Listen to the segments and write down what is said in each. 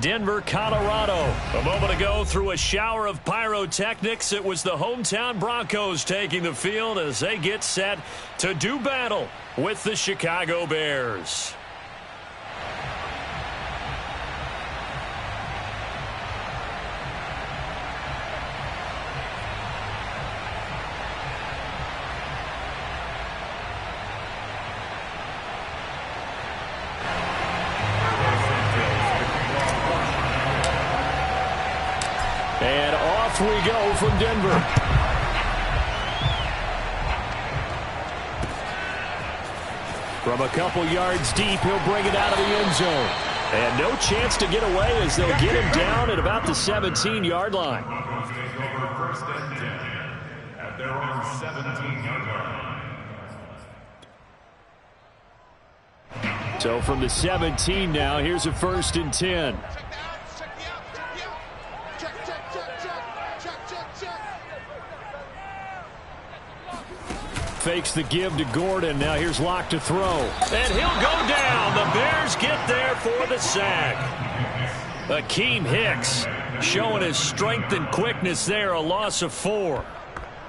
Denver, Colorado. A moment ago, through a shower of pyrotechnics, it was the hometown Broncos taking the field as they get set to do battle with the Chicago Bears. And off we go from Denver. From a couple yards deep, he'll bring it out of the end zone. And no chance to get away as they'll get him down at about the 17-yard line. First and 10 at their own 17-yard line. So from the 17 now, here's a 1st and 10. Fakes the give to Gordon. Now here's Locke to throw. And he'll go down. The Bears get there for the sack. Akeem Hicks showing his strength and quickness there. A loss of 4.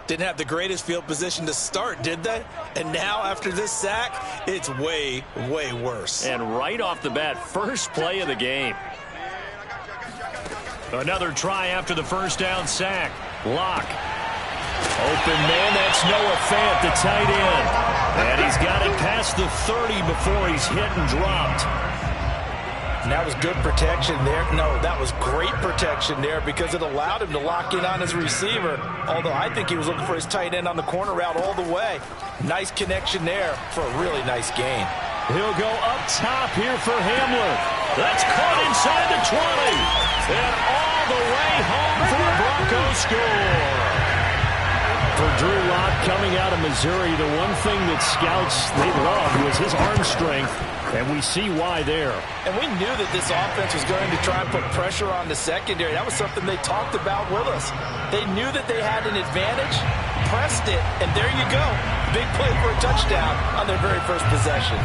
Didn't have the greatest field position to start, did they? And now after this sack, it's way, way worse. And right off the bat, first play of the game. Another try after the first down sack. Locke. Open man, that's Noah Fant, the tight end. And he's got it past the 30 before he's hit and dropped. And that was good protection there. No, that was great protection there because it allowed him to lock in on his receiver. Although I think he was looking for his tight end on the corner route all the way. Nice connection there for a really nice gain. He'll go up top here for Hamler. That's caught inside the 20. And all the way home for a Broncos score. For Drew Lock coming out of Missouri, the one thing that scouts they loved was his arm strength, and we see why there. And we knew that this offense was going to try and put pressure on the secondary. That was something they talked about with us. They knew that they had an advantage, pressed it, and there you go. Big play for a touchdown on their very first possession.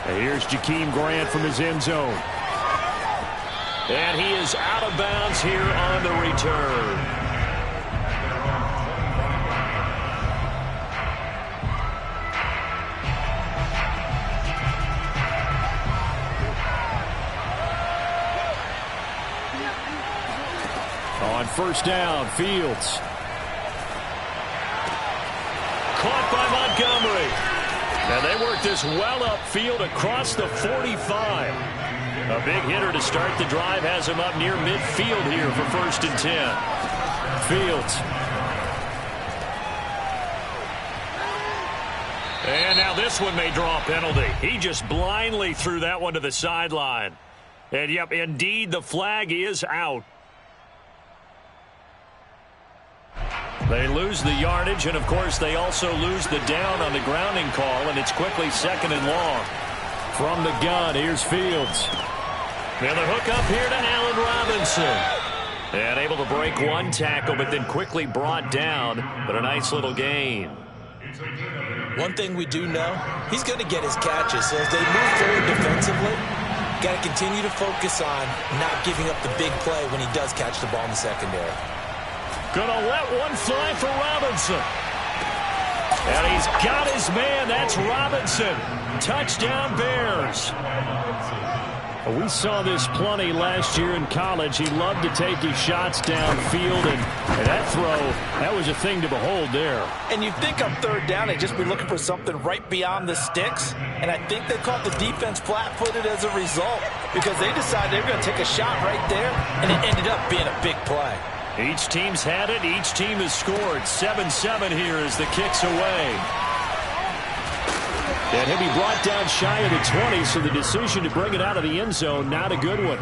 And here's Jakeem Grant from his end zone. And he is out of bounds here on the return. On first down, Fields. Caught by Montgomery. And they work this well upfield across the 45. A big hitter to start the drive has him up near midfield here for 1st and 10. Fields. And now this one may draw a penalty. He just blindly threw that one to the sideline. And yep, indeed, the flag is out. They lose the yardage, and of course they also lose the down on the grounding call, and it's quickly 2nd and long. From the gun, here's Fields. Now the hook up here to Allen Robinson. And able to break one tackle, but then quickly brought down. But a nice little gain. One thing we do know, he's going to get his catches. So as they move forward defensively, got to continue to focus on not giving up the big play when he does catch the ball in the secondary. Gonna let one fly for Robinson. And he's got his man. That's Robinson. Touchdown Bears. We saw this plenty last year in college. He loved to take his shots downfield, and that throw, that was a thing to behold there. And you'd think on 3rd down they'd just be looking for something right beyond the sticks, and I think they caught the defense flat-footed as a result because they decided they were going to take a shot right there, and it ended up being a big play. Each team's had it. Each team has scored. 7-7 here as the kick's away. And he'll be brought down shy of the 20, so the decision to bring it out of the end zone, not a good one.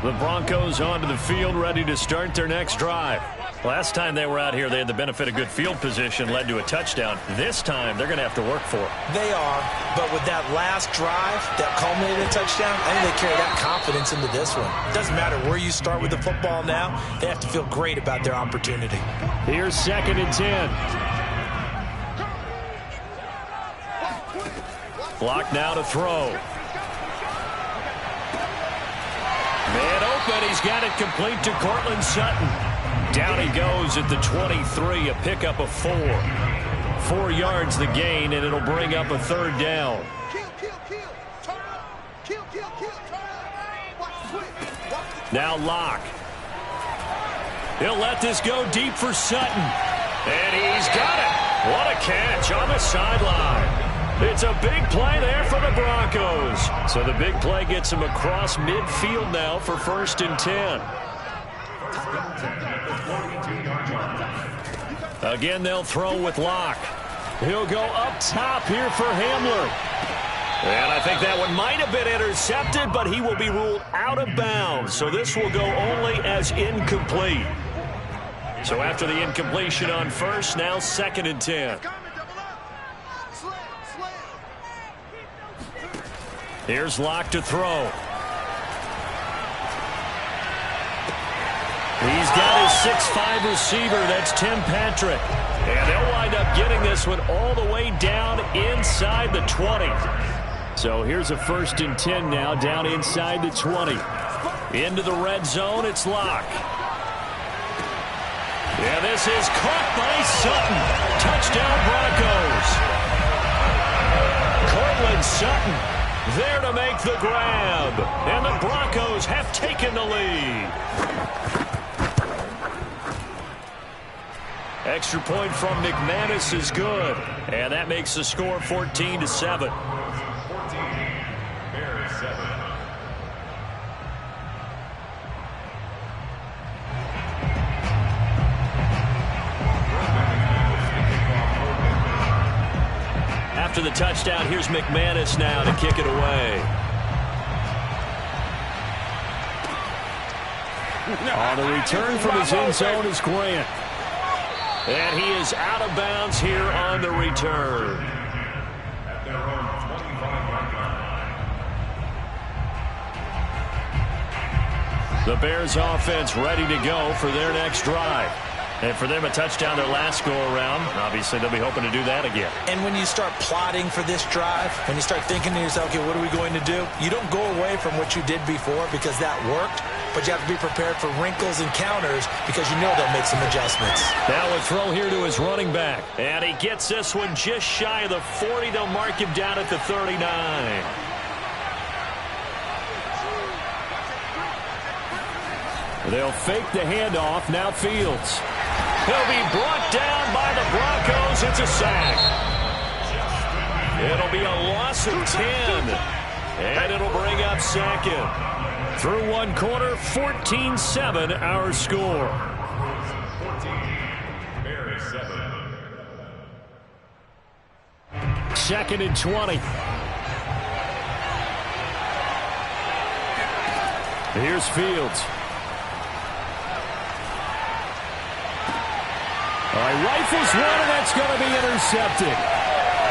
The Broncos onto the field, ready to start their next drive. Last time they were out here, they had the benefit of good field position, led to a touchdown. This time, they're going to have to work for it. They are, but with that last drive that culminated in a touchdown, I think they carry that confidence into this one. It doesn't matter where you start with the football now. They have to feel great about their opportunity. Here's 2nd and 10. Block now to throw. Man open. He's got it complete to Cortland Sutton. Down he goes at the 23, a pickup of 4. 4 yards the gain, and it'll bring up a 3rd down. Now Locke. He'll let this go deep for Sutton. And he's got it. What a catch on the sideline. It's a big play there for the Broncos. So the big play gets him across midfield now for 1st and 10. Again, they'll throw with Locke. He'll go up top here for Hamler. And I think that one might have been intercepted, but he will be ruled out of bounds. So this will go only as incomplete. So after the incompletion on 1st, now 2nd and 10. Here's Locke to throw. He's got his 6'5" receiver. That's Tim Patrick. And they'll wind up getting this one all the way down inside the 20. So here's a 1st and 10 now, down inside the 20. Into the red zone, it's Locke. Yeah, this is caught by Sutton. Touchdown Broncos. Cortland Sutton there to make the grab. And the Broncos have taken the lead. Extra point from McManus is good. And that makes the score 14-7. After the touchdown, here's McManus now to kick it away. On the return from his end zone is Grant. And he is out of bounds here on the return. At their own 25-yard line. The Bears offense ready to go for their next drive. And for them, a touchdown their last go-around. Obviously, they'll be hoping to do that again. And when you start plotting for this drive, when you start thinking to yourself, okay, what are we going to do? You don't go away from what you did before because that worked, but you have to be prepared for wrinkles and counters because you know they'll make some adjustments. Now a throw here to his running back. And he gets this one just shy of the 40. They'll mark him down at the 39. They'll fake the handoff. Now Fields. He'll be brought down by the Broncos. It's a sack. It'll be a loss of 10. And it'll bring up 2nd. Through one quarter, 14-7 our score. 2nd and 20. Here's Fields. All right, rifles one, and that's going to be intercepted.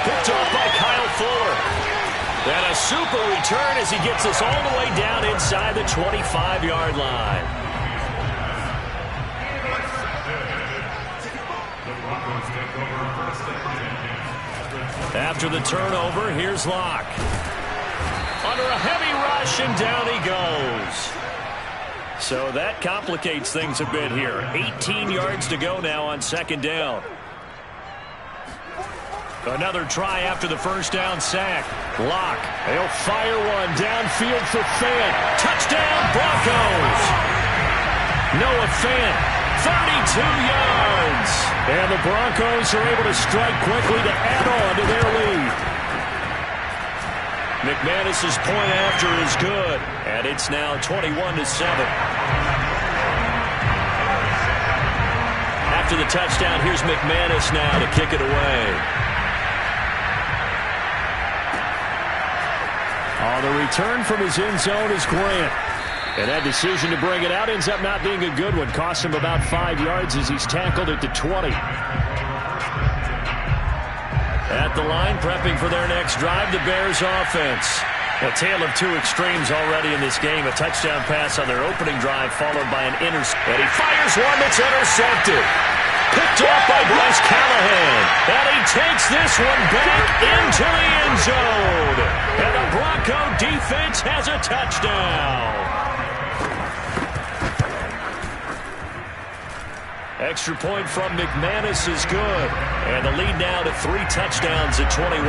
Picked off by Kyle Fuller. And a super return as he gets us all the way down inside the 25-yard line. After the turnover, here's Locke. Under a heavy rush, and down he goes. So that complicates things a bit here. 18 yards to go now on 2nd down. Another try after the first down sack. Locke. He'll fire one downfield for Fant. Touchdown Broncos. Noah Fant, 32 yards. And the Broncos are able to strike quickly to add on to their lead. McManus's point after is good. And it's now 21-7. After the touchdown, here's McManus now to kick it away. On the return from his end zone is Grant. And that decision to bring it out ends up not being a good one. Costs him about 5 yards as he's tackled at the 20. At the line, prepping for their next drive, the Bears offense. A tale of two extremes already in this game. A touchdown pass on their opening drive followed by an interception. And he fires one that's intercepted. Picked off by Bryce Callahan. And he takes this one back into the end zone. And the Bronco defense has a touchdown. Extra point from McManus is good. And the lead now to 3 touchdowns at 21.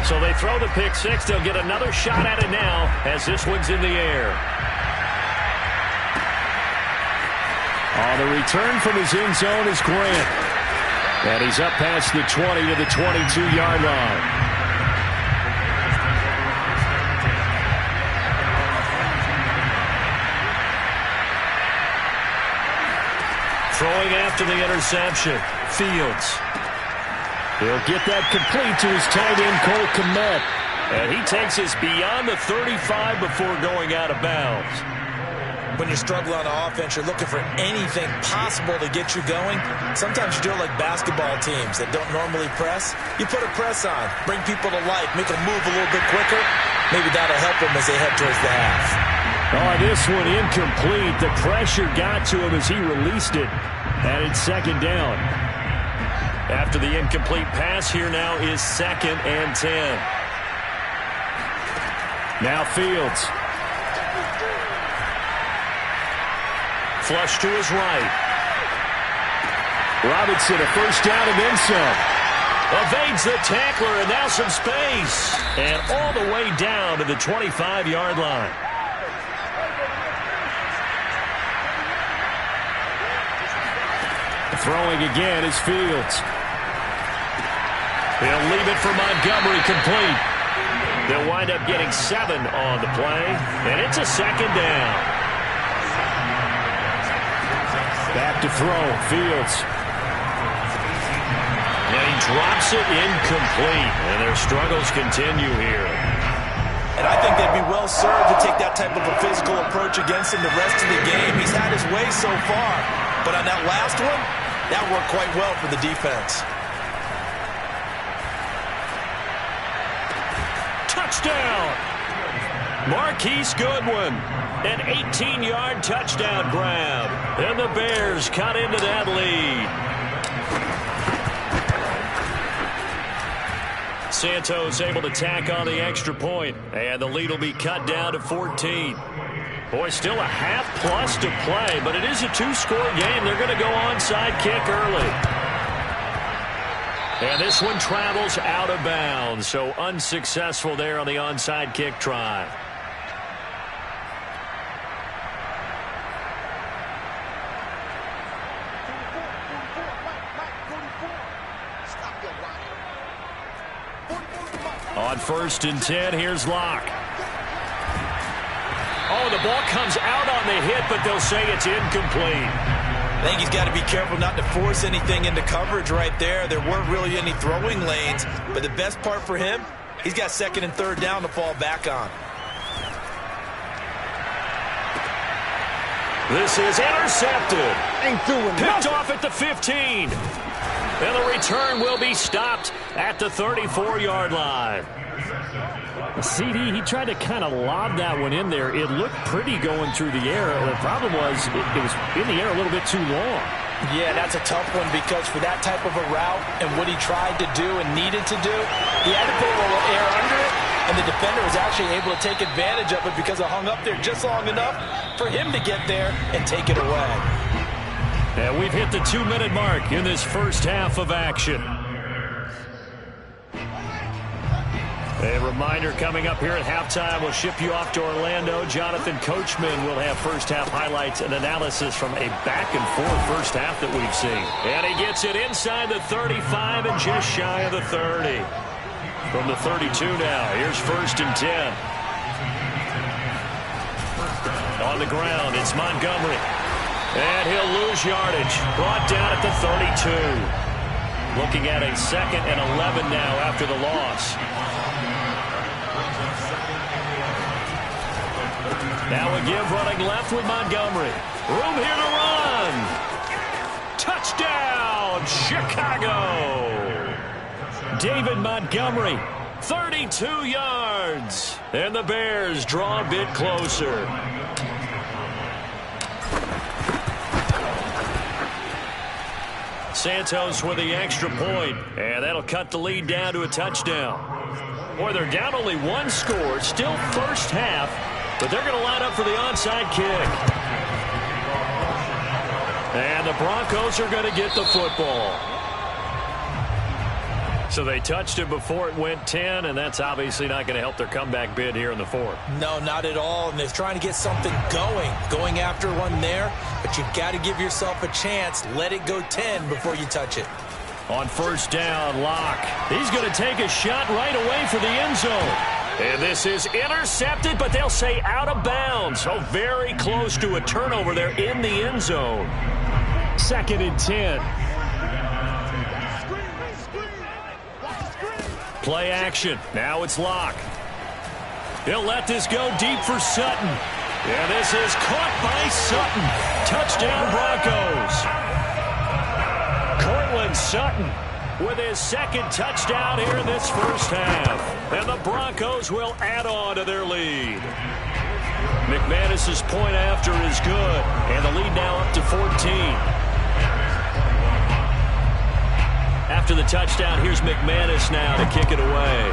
So they throw the pick six. They'll get another shot at it now as this one's in the air. The return from his end zone is Grant. And he's up past the 20 to the 22-yard line. Throwing after the interception, Fields. He'll get that complete to his tight end, Cole Kmet. And he takes us beyond the 35 before going out of bounds. When you struggle on offense, you're looking for anything possible to get you going. Sometimes you do it like basketball teams that don't normally press. You put a press on, bring people to life, make them move a little bit quicker. Maybe that'll help them as they head towards the half. This one incomplete. The pressure got to him as he released it. And it's second down. After the incomplete pass, here now is 2nd and 10. Now Fields. Flush to his right. Robinson, a first down and then some. Evades the tackler, and now some space. And all the way down to the 25-yard line. Throwing again is Fields. He'll leave it for Montgomery complete. They'll wind up getting 7 on the play, and it's a second down. Back to throw, Fields. And he drops it incomplete, and their struggles continue here. And I think they'd be well served to take that type of a physical approach against him the rest of the game. He's had his way so far, but on that last one, that worked quite well for the defense. Touchdown! Marquise Goodwin. An 18-yard touchdown grab. And the Bears cut into that lead. Santos able to tack on the extra point. And the lead will be cut down to 14. Boy, still a half plus to play, but it is a 2-score game. They're going to go onside kick early. And this one travels out of bounds, so unsuccessful there on the onside kick try. On 1st and 10, here's Locke. Oh, the ball comes out on the hit, but they'll say it's incomplete. I think he's got to be careful not to force anything into coverage right there. There weren't really any throwing lanes, but the best part for him, he's got 2nd and 3rd down to fall back on. This is intercepted. Picked off at the 15. And the return will be stopped at the 34-yard line. CD, he tried to kind of lob that one in there. It looked pretty going through the air. The problem was it was in the air a little bit too long. Yeah, that's a tough one because for that type of a route and what he tried to do and needed to do, he had to put a little air under it, and the defender was actually able to take advantage of it because it hung up there just long enough for him to get there and take it away. And we've hit the 2-minute mark in this first half of action. A reminder coming up here at halftime, we'll ship you off to Orlando. Jonathan Coachman will have first half highlights and analysis from a back-and-forth first half that we've seen. And he gets it inside the 35 and just shy of the 30. From the 32 now, here's 1st and 10. On the ground, it's Montgomery. And he'll lose yardage. Brought down at the 32. Looking at a 2nd and 11 now after the loss. Now a give running left with Montgomery. Room here to run. Touchdown, Chicago. David Montgomery, 32 yards. And the Bears draw a bit closer. Santos with the extra point, and that'll cut the lead down to a touchdown. Boy, they're down only one score, still first half, but they're going to line up for the onside kick. And the Broncos are going to get the football. So they touched it before it went 10, and that's obviously not going to help their comeback bid here in the fourth. No, not at all, and they're trying to get something going after one there, but you've got to give yourself a chance. Let it go 10 before you touch it. On first down, Locke. He's going to take a shot right away for the end zone. And this is intercepted, but they'll say out of bounds. So very close to a turnover there in the end zone. 2nd and 10. Play action. Now it's Locke. He'll let this go deep for Sutton. And this is caught by Sutton. Touchdown, Broncos. Cortland Sutton with his second touchdown here in this first half. And the Broncos will add on to their lead. McManus's point after is good. And the lead now up to 14. After the touchdown, here's McManus now to kick it away.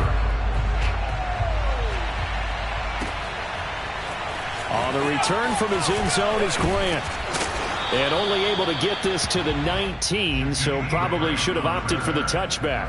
On the return from his end zone is Grant. And only able to get this to the 19, so probably should have opted for the touchback.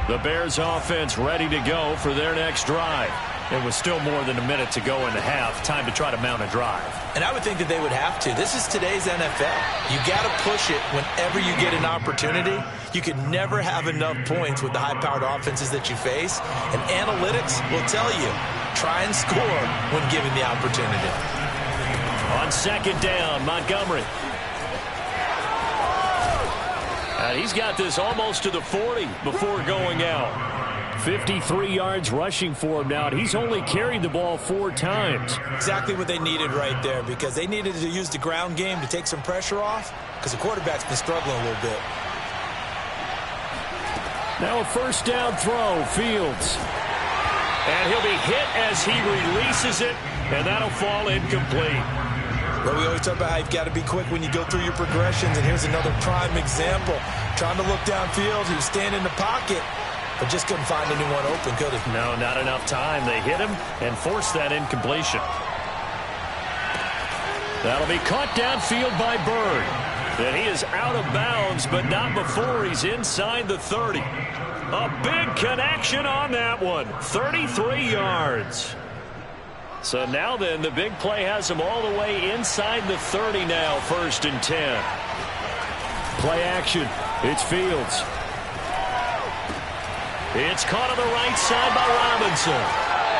The Bears offense ready to go for their next drive. It was still more than a minute to go in the half. Time to try to mount a drive. And I would think that they would have to. This is today's NFL. You got to push it whenever you get an opportunity. You can never have enough points with the high-powered offenses that you face. And analytics will tell you, try and score when given the opportunity. On second down, Montgomery. And he's got this almost to the 40 before going out. 53 yards rushing for him now, and he's only carried the ball 4 times. Exactly what they needed right there, because they needed to use the ground game to take some pressure off, because the quarterback's been struggling a little bit. Now a first down throw, Fields. And he'll be hit as he releases it, and that'll fall incomplete. Well, we always talk about how you've got to be quick when you go through your progressions, and here's another prime example. Trying to look downfield, he was standing in the pocket, but just couldn't find anyone open, could he? No, not enough time. They hit him and forced that incompletion. That'll be caught downfield by Bird. And he is out of bounds, but not before he's inside the 30. A big connection on that one. 33 yards. So now then, the big play has him all the way inside the 30 now, 1st and 10. Play action. It's Fields. It's caught on the right side by Robinson.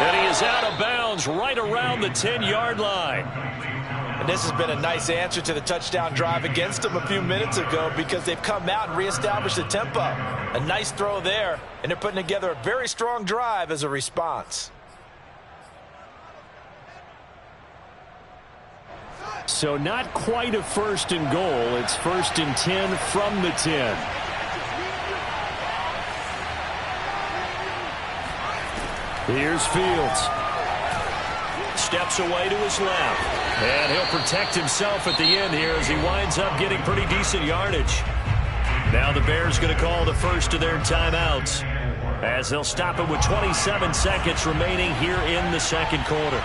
And he is out of bounds right around the 10-yard line. And this has been a nice answer to the touchdown drive against them a few minutes ago, because they've come out and reestablished the tempo. A nice throw there, and they're putting together a very strong drive as a response. So not quite a 1st and goal. It's 1st and 10 from the 10. Here's Fields. Steps away to his left. And he'll protect himself at the end here as he winds up getting pretty decent yardage. Now the Bears going to call the first of their timeouts, as they'll stop it with 27 seconds remaining here in the second quarter.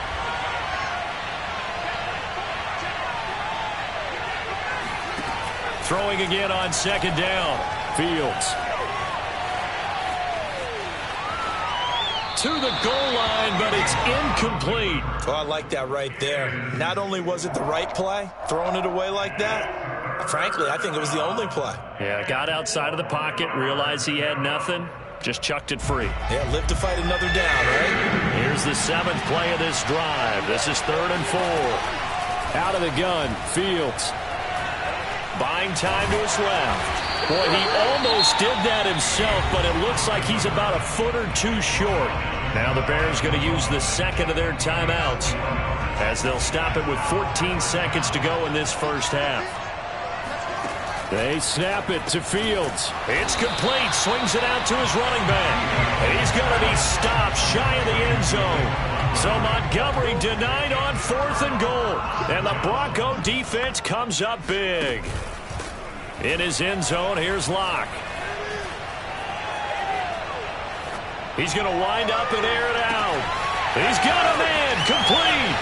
Throwing again on second down. Fields. To the goal line, but it's incomplete. Oh, I like that right there. Not only was it the right play, throwing it away like that, frankly, I think it was the only play. Yeah, got outside of the pocket, realized he had nothing, Just chucked it free. Yeah, live to fight another down, right? Here's the 7th play of this drive. This is 3rd and 4. Out of the gun, Fields. Buying time to his left. Boy, he almost did that himself, but it looks like he's about a foot or two short. Now the Bears going to use the 2nd of their timeouts as they'll stop it with 14 seconds to go in this first half. They snap it to Fields. It's complete. Swings it out to his running back. He's going to be stopped shy of the end zone. So Montgomery denied on 4th and goal. And the Bronco defense comes up big. In his end zone, here's Locke. He's going to wind up and air it out. He's got a man. Complete.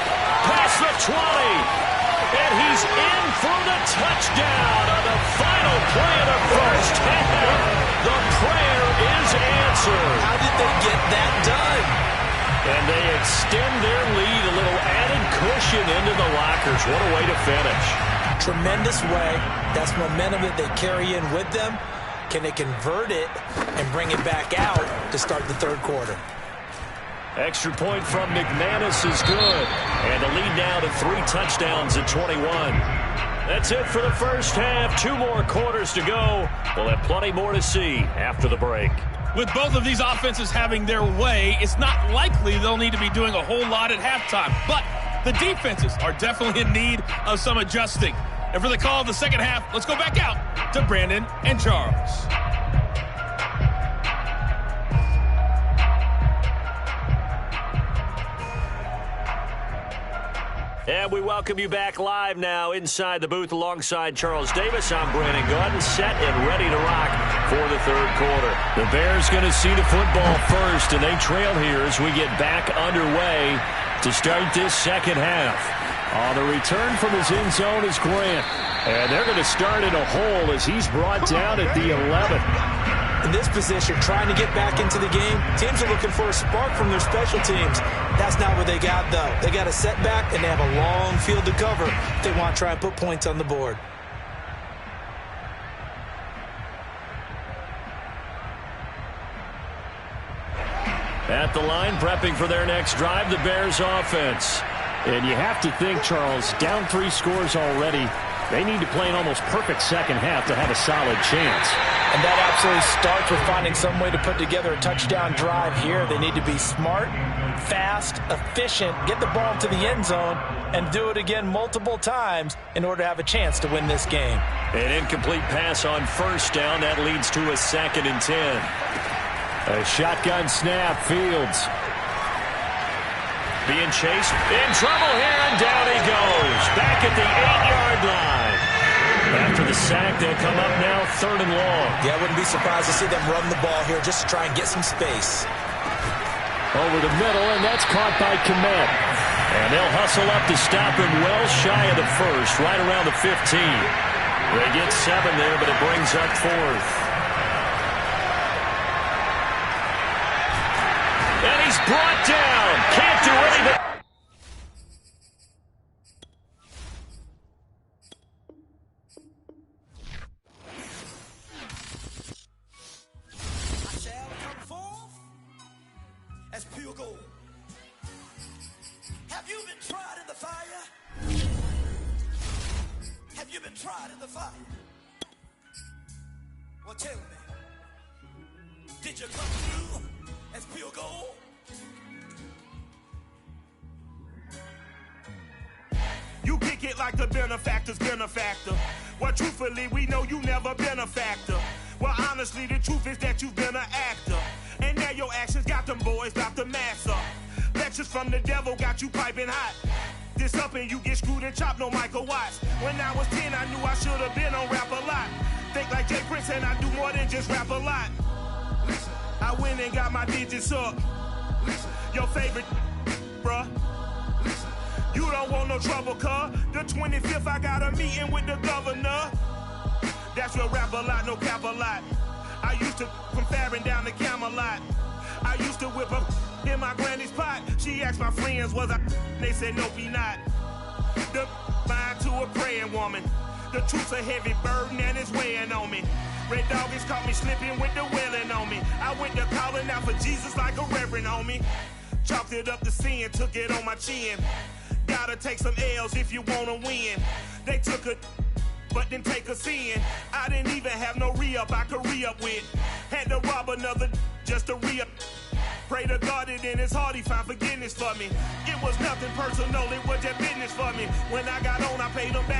Past the 20. And he's in for the touchdown on the final play of the first half. The prayer is answered. How did they get that done? And they extend their lead, a little added cushion into the lockers. What a way to finish. Tremendous way. That's momentum that they carry in with them. Can they convert it and bring it back out to start the 3rd quarter? Extra point from McManus is good. And the lead now to 3 touchdowns at 21. That's it for the first half. 2 more quarters to go. We'll have plenty more to see after the break. With both of these offenses having their way, it's not likely they'll need to be doing a whole lot at halftime. But the defenses are definitely in need of some adjusting. And for the call of the second half, let's go back out to Brandon and Charles. And we welcome you back live now inside the booth alongside Charles Davis. I'm Brandon Gaudin, set and ready to rock for the 3rd quarter. The Bears going to see the football first, and they trail here as we get back underway to start this second half. On the return from his end zone is Grant. And they're going to start in a hole as he's brought down at the 11. In this position, trying to get back into the game, teams are looking for a spark from their special teams. That's not what they got, though. They got a setback, and they have a long field to cover if they want to try and put points on the board. At the line, prepping for their next drive, the Bears offense. And you have to think, Charles, down 3 scores already. They need to play an almost perfect second half to have a solid chance. And that absolutely starts with finding some way to put together a touchdown drive here. They need to be smart, fast, efficient, get the ball to the end zone, and do it again multiple times in order to have a chance to win this game. An incomplete pass on 1st down. That leads to a 2nd and 10. A shotgun snap, Fields. Being chased, in trouble here, and down he goes. Back at the 8-yard line. After the sack, they'll come up now 3rd and long. Yeah, I wouldn't be surprised to see them run the ball here just to try and get some space. Over the middle, and that's caught by Kmet. And they'll hustle up to stop him well shy of the 1st, right around the 15. They get 7 there, but it brings up 4th. And he's brought down. Can't do anything. I shall come forth as pure gold. Have you been tried in the fire? Have you been tried in the fire? Well, tell me, did you come through as pure gold? You kick it like the benefactor's benefactor. Well, truthfully, we know you never been a factor. Well, honestly, the truth is that you've been an actor. And now your actions got them boys about to mass up. Lectures from the devil got you piping hot. This up and you get screwed and chopped, no Michael Watts. When I was 10, I knew I should have been on Rap a Lot. Think like Jay Prince and I do more than just rap a lot. I went and got my digits up. Your favorite, bruh. You don't want no trouble, cuz. The 25th, I got a meeting with the governor. That's real rap a lot, no cap a lot. I used to from Farron down to Camelot. I used to whip up in my granny's pot. She asked my friends, was I? They said, nope, he not. The mind to a praying woman. The truth's a heavy burden and it's weighing on me. Red Doggies caught me slipping with the wailing on me. I went to calling out for Jesus like a reverend on me. Chalked it up to sin, took it on my chin. Gotta take some L's if you wanna win. They took a but didn't take a sin. I didn't even have no re-up I could re-up with. Had to rob another just to re-up. Pray to God that in his heart he found forgiveness for me. It was nothing personal, it was just business for me. When I got on, I paid him back.